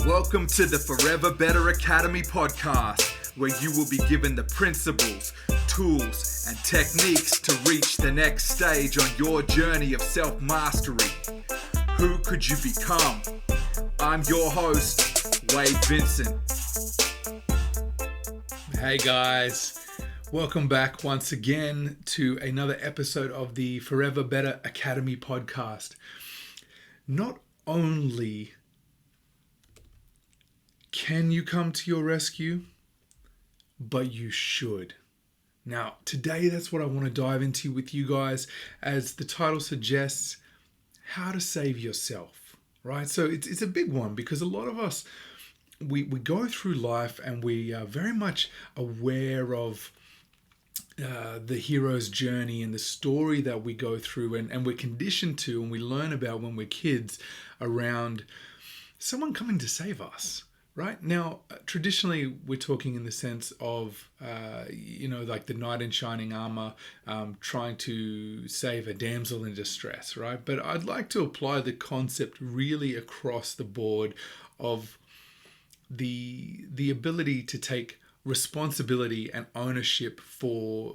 Welcome to the Forever Better Academy podcast, where you will be given the principles, tools, and techniques to reach the next stage on your journey of self-mastery. Who could you become? I'm your host, Wade Vincent. Hey guys, welcome back once again to another episode of the Forever Better Academy podcast. Not only can you come to your rescue, but you should. Now, today that's what I want to dive into with you guys, as the title suggests, how to save yourself, right? So it's a big one because a lot of us, we go through life and we are very much aware of the hero's journey and the story that we go through and we're conditioned to and we learn about when we're kids around someone coming to save us. Right now, traditionally, we're talking in the sense of, like the knight in shining armor trying to save a damsel in distress, right? But I'd like to apply the concept really across the board of the ability to take responsibility and ownership for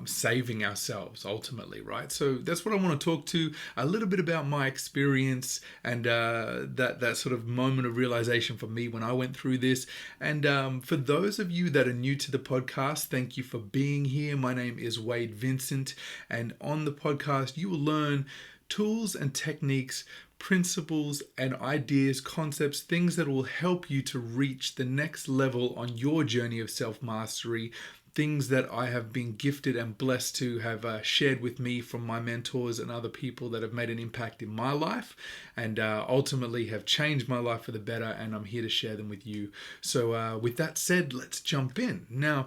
saving ourselves ultimately, right? So that's what I want to talk to a little bit about my experience and that sort of moment of realization for me when I went through this. And for those of you that are new to the podcast, thank you for being here. My name is Wade Vincent, and on the podcast you will learn tools and techniques, principles and ideas, concepts, things that will help you to reach the next level on your journey of self-mastery. Things that I have been gifted and blessed to have shared with me from my mentors and other people that have made an impact in my life and ultimately have changed my life for the better, and I'm here to share them with you. So with that said, let's jump in. Now,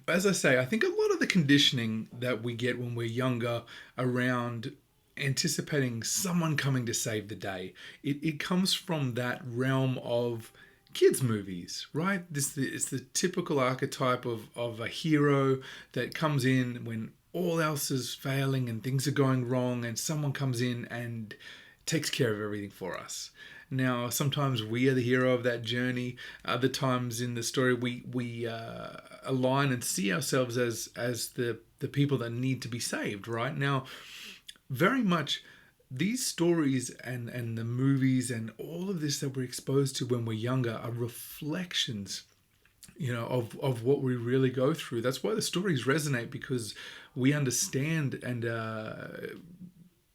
as I say, I think a lot of the conditioning that we get when we're younger around anticipating someone coming to save the day, it comes from that realm of kids movies, right? It's the typical archetype of a hero that comes in when all else is failing and things are going wrong, and someone comes in and takes care of everything for us. Now, sometimes we are the hero of that journey. Other times in the story, we align and see ourselves as the people that need to be saved, right? Now, very much these stories and the movies and all of this that we're exposed to when we're younger are reflections, of what we really go through. That's why the stories resonate, because we understand and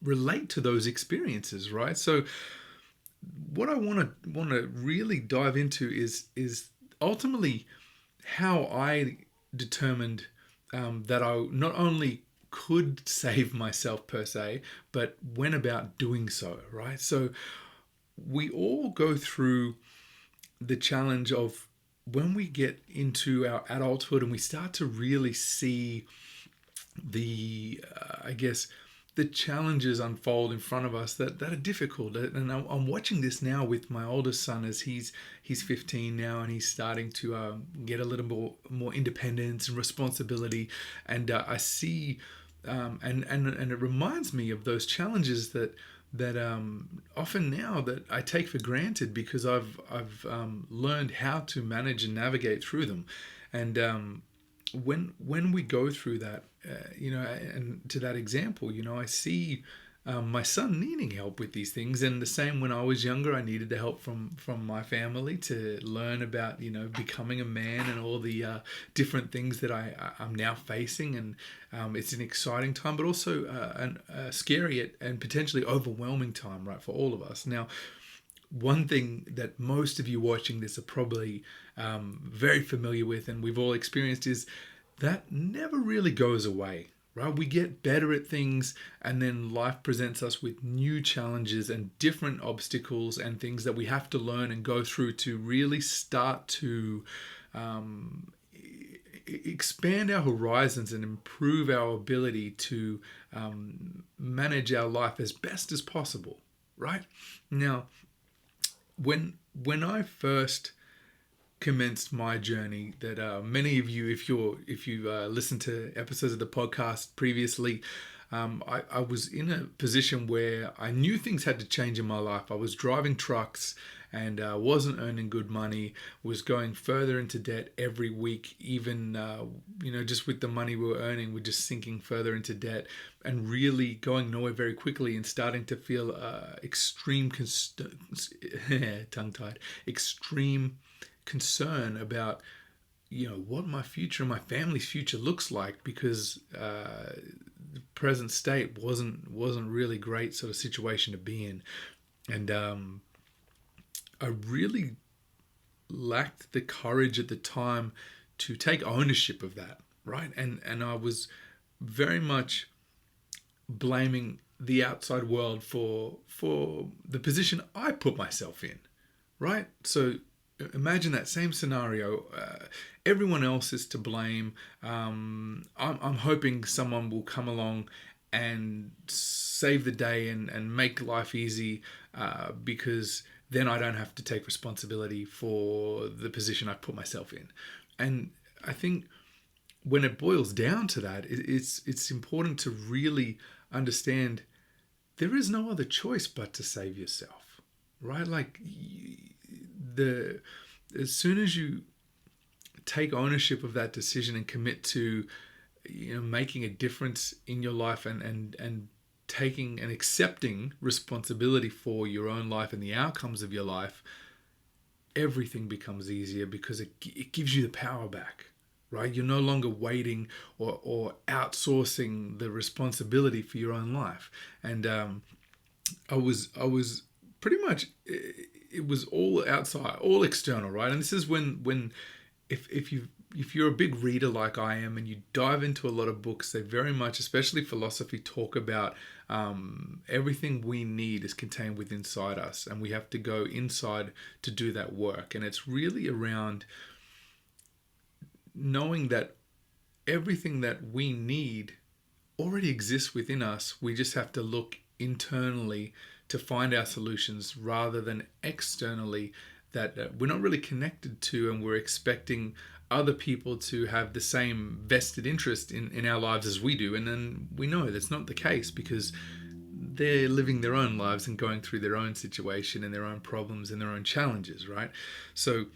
relate to those experiences, right? So what I want to really dive into is ultimately how I determined that I not only could save myself per se, but went about doing so, right? So we all go through the challenge of when we get into our adulthood and we start to really see the challenges unfold in front of us that are difficult. And I'm watching this now with my oldest son, as he's 15 now, and he's starting to get a little more independence and responsibility. And I see, and it reminds me of those challenges that often now that I take for granted, because I've learned how to manage and navigate through them. And when we go through that, and to that example, I see my son needing help with these things. And the same when I was younger, I needed the help from my family to learn about, becoming a man and all the different things that I'm now facing. And it's an exciting time, but also a scary and potentially overwhelming time, right, for all of us. Now, one thing that most of you watching this are probably very familiar with, and we've all experienced, is that never really goes away, right? We get better at things, and then life presents us with new challenges and different obstacles and things that we have to learn and go through to really start to expand our horizons and improve our ability to manage our life as best as possible, right? Now, when I first commenced my journey, that many of you, if you listened to episodes of the podcast previously, I was in a position where I knew things had to change in my life. I was driving trucks and wasn't earning good money, was going further into debt every week, even, just with the money we were earning, we're just sinking further into debt and really going nowhere very quickly and starting to feel tongue-tied, extreme concern about what my future and my family's future looks like, because the present state wasn't really great sort of situation to be in. And I really lacked the courage at the time to take ownership of that, right? And I was very much blaming the outside world for the position I put myself in, right? So imagine that same scenario. Everyone else is to blame. I'm hoping someone will come along and save the day and make life easy, because then I don't have to take responsibility for the position I put myself in. And I think when it boils down to that, it's important to really understand there is no other choice but to save yourself, right? Like as soon as you take ownership of that decision and commit to making a difference in your life and taking and accepting responsibility for your own life and the outcomes of your life, everything becomes easier because it gives you the power back, right? You're no longer waiting or outsourcing the responsibility for your own life. And I was pretty much, it was all outside, all external, right? And this is when if you're a big reader like I am and you dive into a lot of books, they very much, especially philosophy, talk about everything we need is contained within inside us, and we have to go inside to do that work. And it's really around knowing that everything that we need already exists within us. We just have to look internally to find our solutions rather than externally, that we're not really connected to, and we're expecting other people to have the same vested interest in our lives as we do. And then we know that's not the case, because they're living their own lives and going through their own situation and their own problems and their own challenges, right? So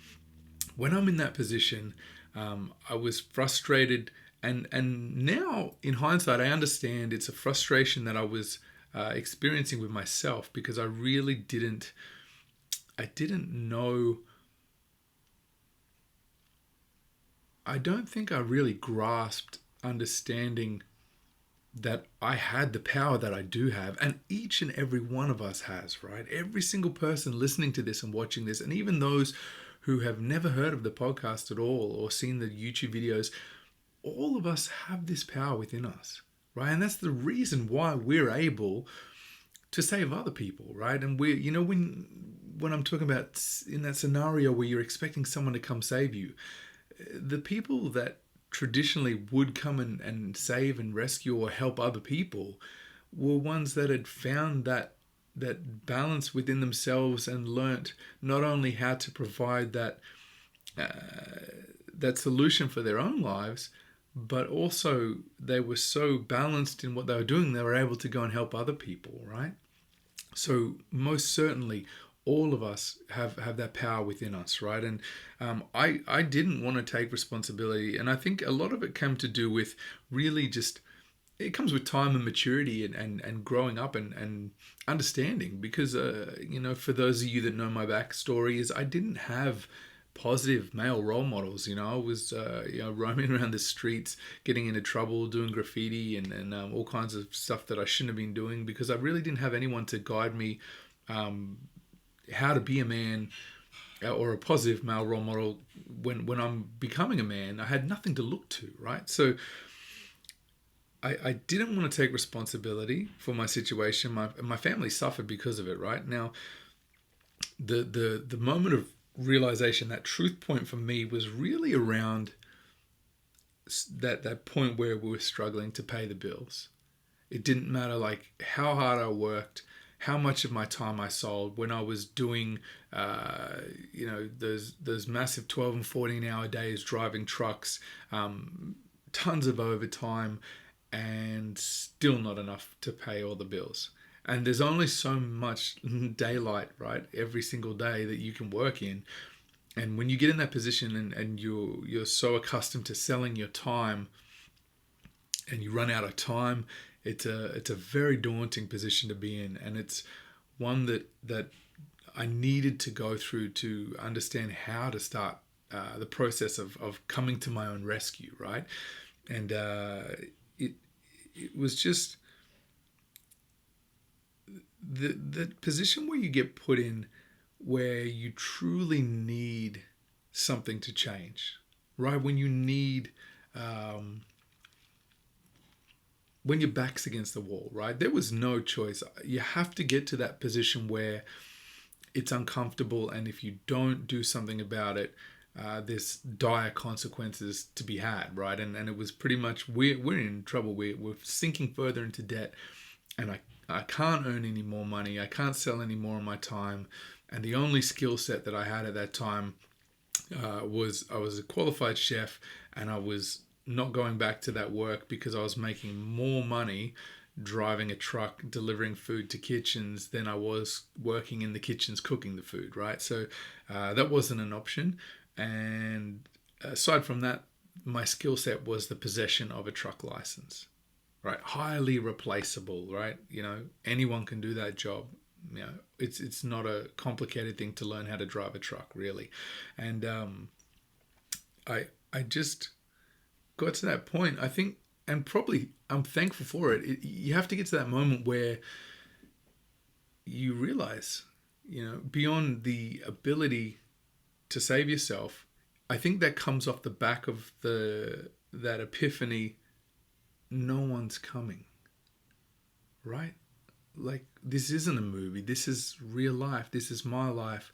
when I'm in that position, I was frustrated, and now in hindsight I understand it's a frustration that I was experiencing with myself, because I really didn't know. I don't think I really grasped understanding that I had the power that I do have, and each and every one of us has, right? Every single person listening to this and watching this, and even those who have never heard of the podcast at all or seen the YouTube videos, all of us have this power within us, right? And that's the reason why we're able to save other people, right? And when I'm talking about in that scenario where you're expecting someone to come save you, the people that traditionally would come and save and rescue or help other people were ones that had found that balance within themselves and learnt not only how to provide that solution for their own lives, but also they were so balanced in what they were doing, they were able to go and help other people, right? So most certainly all of us have that power within us, right? And I didn't want to take responsibility, and I think a lot of it came to do with really just, it comes with time and maturity and growing up and understanding, because for those of you that know my backstory, is I didn't have positive male role models. I was roaming around the streets, getting into trouble, doing graffiti and all kinds of stuff that I shouldn't have been doing, because I really didn't have anyone to guide me how to be a man or a positive male role model. When I'm becoming a man, I had nothing to look to, right? So I didn't want to take responsibility for my situation. My family suffered because of it, right? Now, the moment of realization, that truth point for me, was really around that point where we were struggling to pay the bills. It didn't matter like how hard I worked, how much of my time I sold when I was doing those massive 12 and 14 hour days driving trucks, tons of overtime, and still not enough to pay all the bills. And there's only so much daylight, right, every single day that you can work in. And when you get in that position and you're so accustomed to selling your time and you run out of time, it's a very daunting position to be in. And it's one that I needed to go through to understand how to start the process of coming to my own rescue, right? And it was just the position where you get put in where you truly need something to change, right? When you need, when your back's against the wall, right? There was no choice. You have to get to that position where it's uncomfortable, and if you don't do something about it, there's dire consequences to be had, right? And it was pretty much, we're in trouble. We're sinking further into debt, and I can't earn any more money. I can't sell any more of my time. And the only skill set that I had at that time was I was a qualified chef, and I was not going back to that work because I was making more money driving a truck delivering food to kitchens than I was working in the kitchens cooking the food, right? So that wasn't an option. And aside from that, my skill set was the possession of a truck license, right? Highly replaceable, right? You know, anyone can do that job. You know, it's not a complicated thing to learn how to drive a truck, really. And I just got to that point, I think, and probably I'm thankful for it. You have to get to that moment where you realize, you know, beyond the ability to save yourself, I think that comes off the back of that epiphany, no one's coming, right? Like, this isn't a movie. This is real life. This is my life.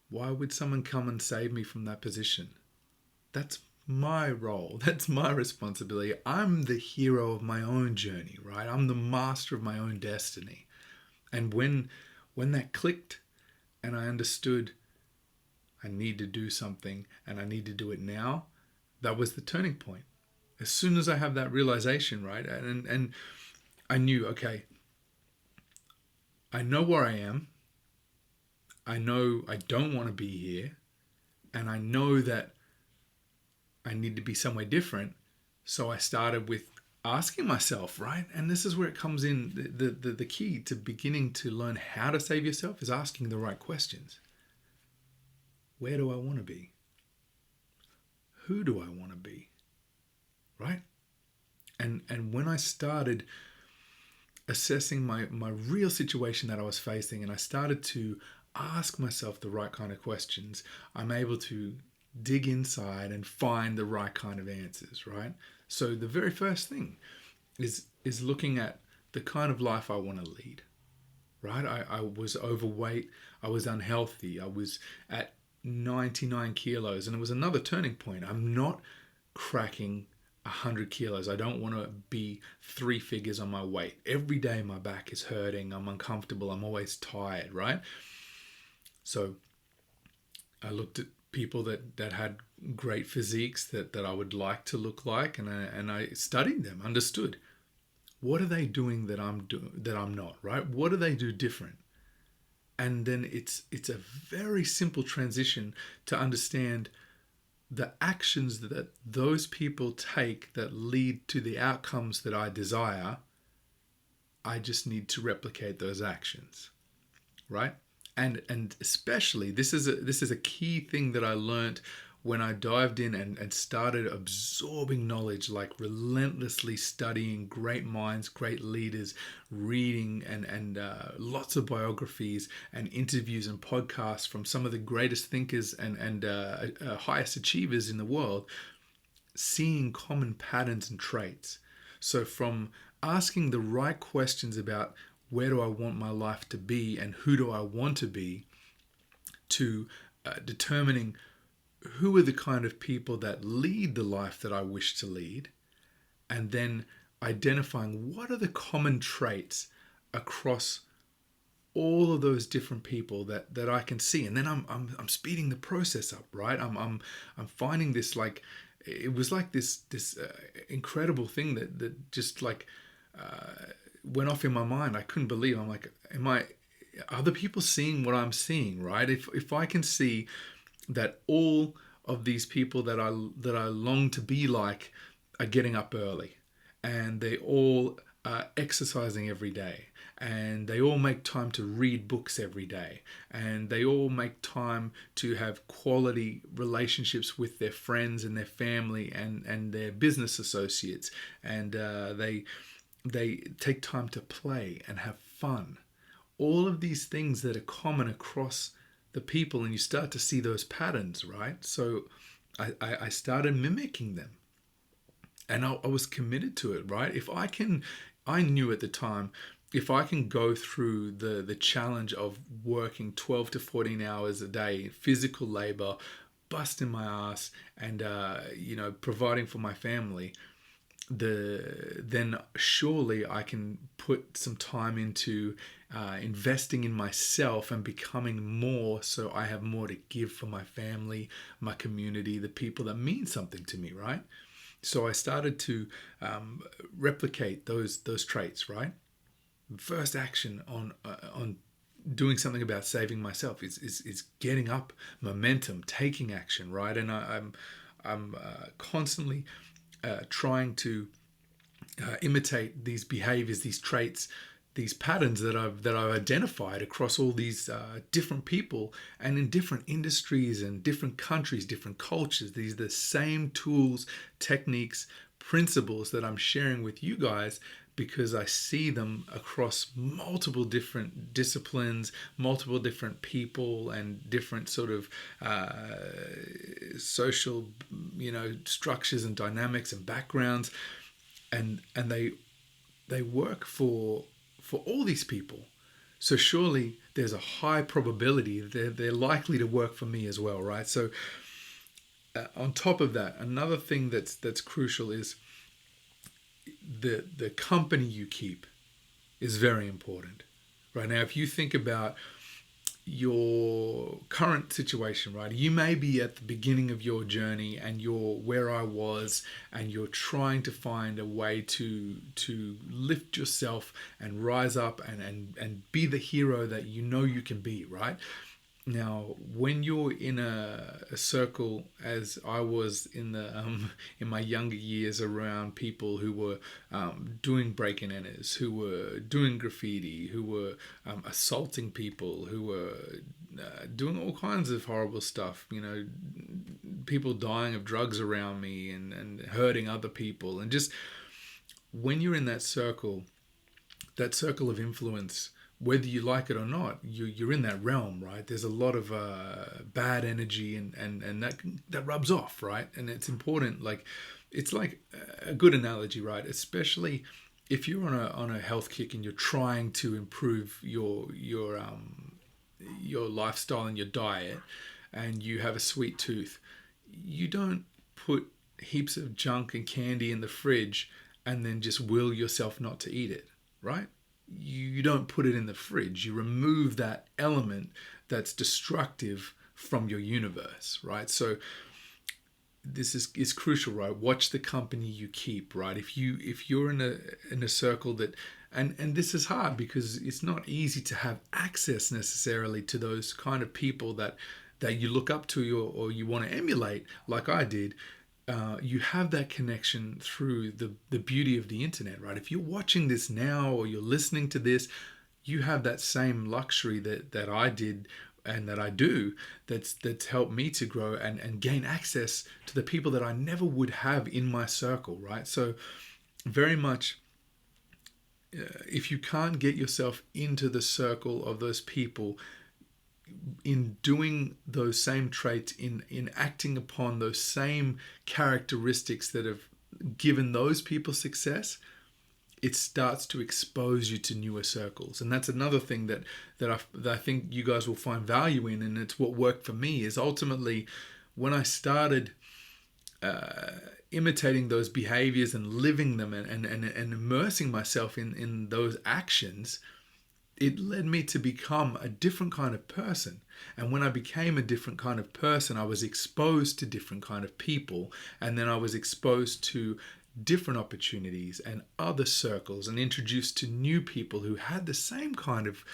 Why would someone come and save me from that position? That's my role. That's my responsibility. I'm the hero of my own journey, right? I'm the master of my own destiny. And when that clicked and I understood I need to do something and I need to do it now, that was the turning point. As soon as I have that realization, right? And I knew, okay, I know where I am. I know I don't want to be here. And I know that I need to be somewhere different. So I started with asking myself, right? And this is where it comes in. The key to beginning to learn how to save yourself is asking the right questions. Where do I want to be? Who do I want to be? Right? And when I started assessing my real situation that I was facing, and I started to ask myself the right kind of questions, I'm able to dig inside and find the right kind of answers, right? So the very first thing is looking at the kind of life I want to lead, right? I was overweight, I was unhealthy, I was at 99 kilos, and it was another turning point. I'm not cracking 100 kilos. I don't want to be 3 figures on my weight. Every day my back is hurting, I'm uncomfortable, I'm always tired, right? So I looked at people that had great physiques that I would like to look like, and I studied them, understood what are they doing that I'm not, right? What do they do different? And then it's a very simple transition to understand the actions that those people take that lead to the outcomes that I desire. I just need to replicate those actions, right? And especially this is a key thing that I learned when I dived in and started absorbing knowledge, like relentlessly studying great minds, great leaders, reading and lots of biographies and interviews and podcasts from some of the greatest thinkers and highest achievers in the world, seeing common patterns and traits. So from asking the right questions about where do I want my life to be and who do I want to be, to determining who are the kind of people that lead the life that I wish to lead, and then identifying what are the common traits across all of those different people that I can see. And then I'm speeding the process up, right? I'm finding this, like, it was like this incredible thing that just like went off in my mind. I couldn't believe. I'm like, are other people seeing what I'm seeing, right? If I can see that all of these people that I long to be like are getting up early, and they all are exercising every day, and they all make time to read books every day, and they all make time to have quality relationships with their friends and their family and their business associates, and they take time to play and have fun. All of these things that are common across the people, and you start to see those patterns, right? So I started mimicking them, and I was committed to it, right? I knew at the time, if I can go through the challenge of working 12 to 14 hours a day, physical labor, busting my ass, and providing for my family, then surely I can put some time into investing in myself and becoming more, so I have more to give for my family, my community, the people that mean something to me, right? So I started to replicate those traits, right? First action on doing something about saving myself is getting up momentum, taking action, right? And I'm constantly trying to imitate these behaviors, these traits, these patterns that I've identified across all these different people and in different industries and different countries, different cultures. These are the same tools, techniques, principles that I'm sharing with you guys, because I see them across multiple different disciplines, multiple different people, and different sort of social, structures and dynamics and backgrounds, and they work for all these people. So surely there's a high probability they're likely to work for me as well, right? So on top of that, another thing that's crucial is the company you keep is very important. Right now, if you think about your current situation, right, you may be at the beginning of your journey and you're where I was, and you're trying to find a way to lift yourself and rise up and be the hero that you know you can be, right? Now, when you're in a circle, as I was in my younger years, around people who were doing break-in enters, who were doing graffiti, who were assaulting people, who were doing all kinds of horrible stuff, people dying of drugs around me and hurting other people, and just when you're in that circle of influence, whether you like it or not, you're in that realm, right? There's a lot of bad energy, and that rubs off, right? And it's important. Like, it's like a good analogy, right? Especially if you're on a health kick and you're trying to improve your lifestyle and your diet, and you have a sweet tooth. You don't put heaps of junk and candy in the fridge and then just will yourself not to eat it, right? You don't put it in the fridge. You remove that element that's destructive from your universe, right? So this is crucial, right? Watch the company you keep, right? If you're in a circle that, and this is hard because it's not easy to have access necessarily to those kind of people that you look up to or you want to emulate, like I did. You have that connection through the beauty of the internet, right? If you're watching this now or you're listening to this, you have that same luxury that I did and that I do, that's helped me to grow and gain access to the people that I never would have in my circle, right? So very much, if you can't get yourself into the circle of those people, in doing those same traits, in acting upon those same characteristics that have given those people success, it starts to expose you to newer circles. And that's another thing that I think you guys will find value in, and it's what worked for me, is ultimately when I started imitating those behaviors and living them and immersing myself in those actions, it led me to become a different kind of person. And when I became a different kind of person, I was exposed to different kind of people. And then I was exposed to different opportunities and other circles, and introduced to new people who had the same kind of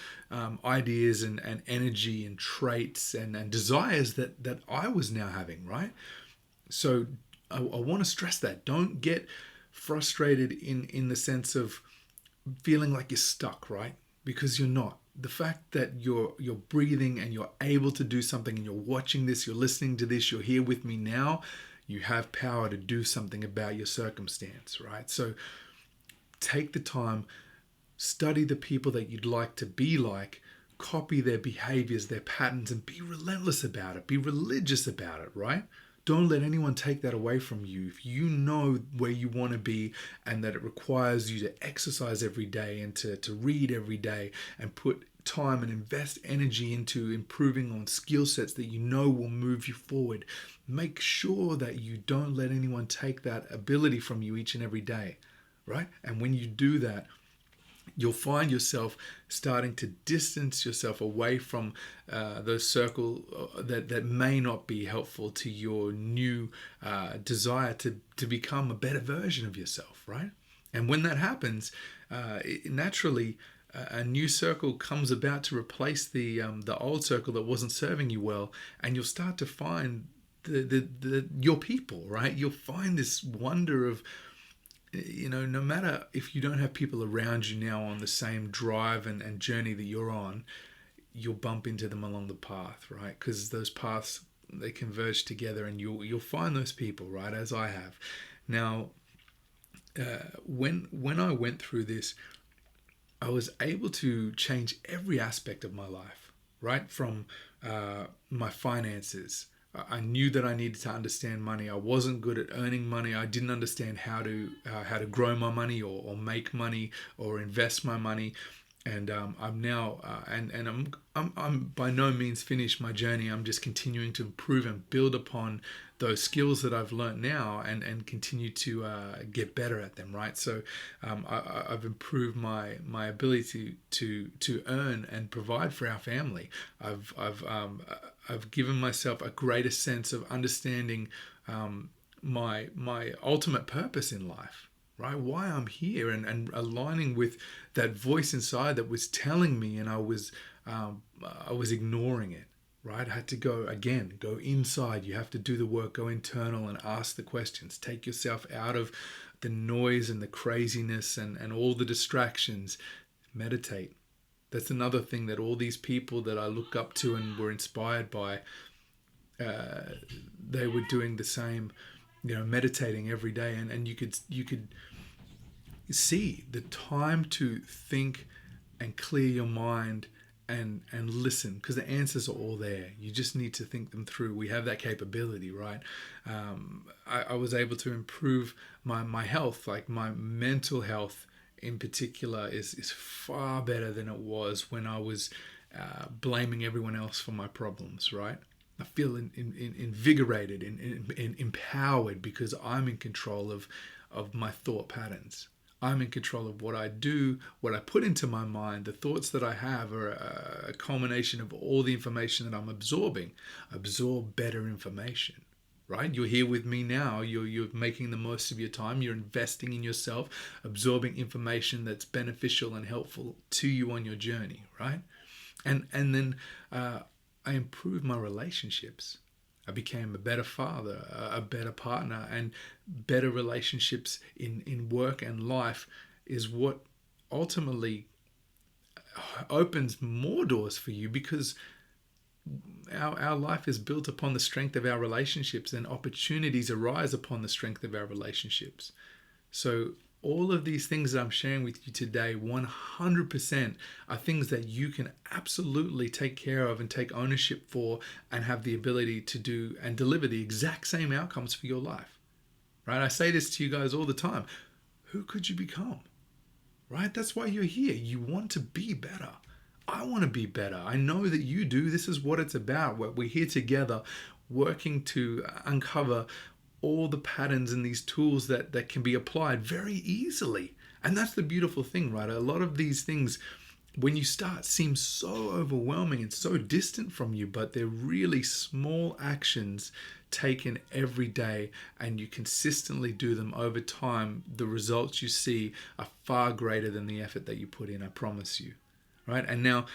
ideas and energy and traits and desires that I was now having, right? So I want to stress that. Don't get frustrated in the sense of feeling like you're stuck, right? Because you're not. The fact that you're breathing and you're able to do something, and you're watching this, you're listening to this, you're here with me now, you have power to do something about your circumstance, right? So take the time, study the people that you'd like to be like, copy their behaviors, their patterns, and be relentless about it. Be religious about it, right? Don't let anyone take that away from you. If you know where you want to be, and that it requires you to exercise every day and to read every day and put time and invest energy into improving on skill sets that you know will move you forward, make sure that you don't let anyone take that ability from you each and every day, right? And when you do that, you'll find yourself starting to distance yourself away from those circles that may not be helpful to your new desire to become a better version of yourself, right? And when that happens, naturally, a new circle comes about to replace the old circle that wasn't serving you well, and you'll start to find your people, right? You'll find this wonder of, no matter if you don't have people around you now on the same drive and journey that you're on, you'll bump into them along the path, right? Because those paths, they converge together, and you'll find those people, right? As I have. Now, when I went through this, I was able to change every aspect of my life, right? From my finances. I knew that I needed to understand money. I wasn't good at earning money. I didn't understand how to grow my money or make money or invest my money. And I'm now I'm by no means finished my journey. I'm just continuing to improve and build upon those skills that I've learned now, and continue to get better at them, right? So I've improved my ability to earn and provide for our family. I've given myself a greater sense of understanding my ultimate purpose in life, right? Why I'm here, and aligning with that voice inside that was telling me, and I was ignoring it, right? I had to go inside. You have to do the work, go internal and ask the questions. Take yourself out of the noise and the craziness and all the distractions. Meditate. That's another thing that all these people that I look up to and were inspired by, they were doing the same, meditating every day, and you could see the time to think and clear your mind and listen, because the answers are all there. You just need to think them through. We have that capability, right? I was able to improve my health, like my mental health in particular is far better than it was when I was blaming everyone else for my problems, right? I feel invigorated and empowered because I'm in control of my thought patterns. I'm in control of what I do, what I put into my mind. The thoughts that I have are a culmination of all the information that I'm absorbing. Absorb better information, right? You're here with me now. You're making the most of your time. You're investing in yourself, absorbing information that's beneficial and helpful to you on your journey, right? And then I improved my relationships. I became a better father, a better partner, and better relationships in work and life is what ultimately opens more doors for you, because our life is built upon the strength of our relationships, and opportunities arise upon the strength of our relationships. So all of these things that I'm sharing with you today, 100% are things that you can absolutely take care of and take ownership for, and have the ability to do and deliver the exact same outcomes for your life, right? I say this to you guys all the time. Who could you become, right? That's why you're here. You want to be better. I want to be better. I know that you do. This is what it's about. We're here together working to uncover all the patterns and these tools that can be applied very easily. And that's the beautiful thing, right? A lot of these things, when you start seem so overwhelming and so distant from you, but they're really small actions taken every day and you consistently do them over time, the results you see are far greater than the effort that you put in, I promise you. Right? And now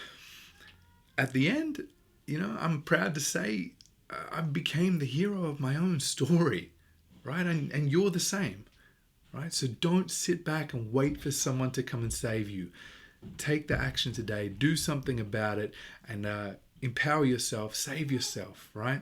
at the end, I'm proud to say I became the hero of my own story, right? And you're the same, right? So don't sit back and wait for someone to come and save you. Take the action today, do something about it, and empower yourself, save yourself, right?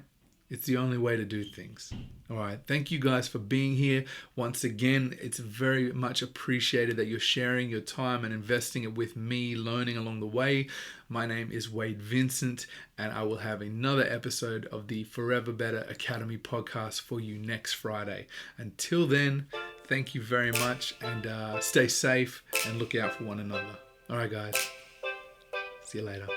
It's the only way to do things. All right. Thank you guys for being here. Once again, it's very much appreciated that you're sharing your time and investing it with me, learning along the way. My name is Wade Vincent, and I will have another episode of the Forever Better Academy podcast for you next Friday. Until then, thank you very much, and stay safe and look out for one another. All right, guys. See you later.